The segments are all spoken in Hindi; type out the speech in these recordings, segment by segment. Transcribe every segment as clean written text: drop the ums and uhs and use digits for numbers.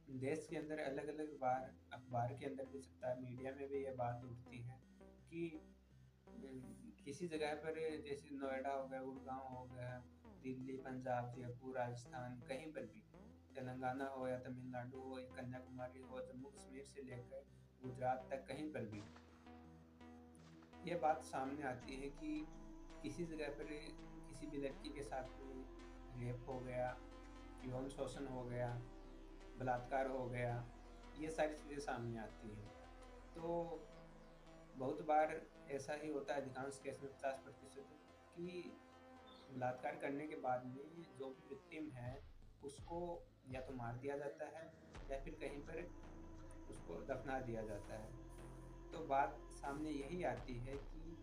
देश के अंदर अलग-अलग बार अखबार के अंदर भी छपता है, मीडिया में भी ये बात उठती है कि किसी जगह पर जैसे नोएडा हो गया, गुड़गाँव हो गया, दिल्ली, पंजाब, जयपुर, राजस्थान, कहीं पर भी, तेलंगाना हो या तमिलनाडु हो या कन्याकुमारी हो, जम्मू-कश्मीर से लेकर गुजरात तक कहीं पर भी, ये बात सामने आती है कि किसी जगह पर किसी भी लड़की के साथ कोई रेप हो गया, यौन शोषण हो गया, बलात्कार हो गया, ये सारी चीज़ें सामने आती हैं। तो बहुत बार ऐसा ही होता है, अधिकांश केस में 50% कि बलात्कार करने के बाद में जो भी विक्टिम है, उसको या तो मार दिया जाता है या फिर कहीं पर उसको दफ़ना दिया जाता है। तो बात सामने यही आती है कि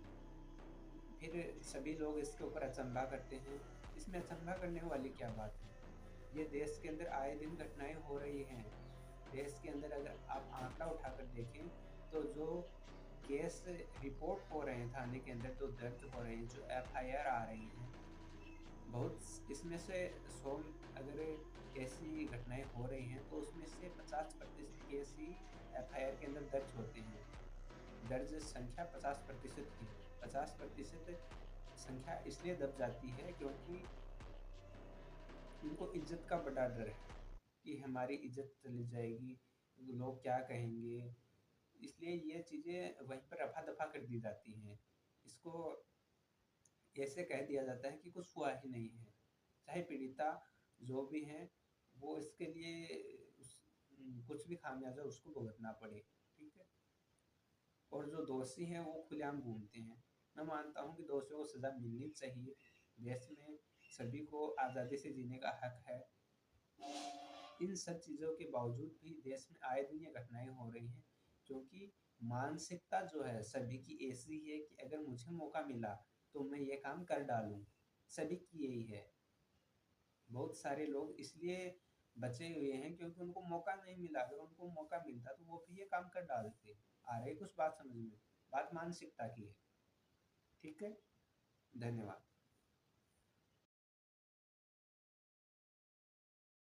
फिर सभी लोग इसके ऊपर अचंभा करते हैं। इसमें अचंभा करने वाली क्या बात है? ये देश के अंदर आए दिन घटनाएँ हो रही हैं। देश के अंदर अगर आप आँकड़ा उठाकर देखें, तो जो केस रिपोर्ट हो रहे हैं थाने के अंदर, जो दर्ज हो रहे हैं, जो एफआईआर आ रही हैं, बहुत स इसमें से 100 अगर ऐसी घटनाएँ हो रही हैं, तो उसमें से 50% केस ही एफआईआर के अंदर दर्ज होते हैं। दर्ज संख्या 50% की, 50% संख्या इसलिए दब जाती है क्योंकि उनको इज़्ज़त का बड़ा डर है कि हमारी इज़्ज़त चली जाएगी, लोग क्या कहेंगे? इसलिए ये चीज़ें वहीं पर रफ़ा-दफ़ा कर दी जाती हैं। इसको ऐसे कह दिया जाता है कि कुछ हुआ ही नहीं है। चाहे पीड़िता जो भी हैं, वो इसके लिए कुछ भी खामियाज़ा उसको भुगतना पड़े, ठीक है? और जो दोषी हैं वो खुलेआम घूमते हैं। मैं मानता हूँ कि दोषियों को सज़ा मिलनी चाहिए। देश में सभी को आज़ादी से जीने का हक है। इन सब चीज़ों के बावजूद भी देश में आए दिन ये घटनाएँ हो रही हैं, क्योंकि मानसिकता जो है सभी की ऐसी है कि अगर मुझे मौका मिला, तो मैं ये काम कर डालूँ। सभी की यही है। बहुत सारे लोग इसलिए बचे हुए हैं क्योंकि उनको मौका नहीं मिला। अगर उनको मौका मिलता तो वो भी ये काम कर डालते। आ रही कुछ बात समझ में? बात मानसिकता की है। ठीक है? धन्यवाद।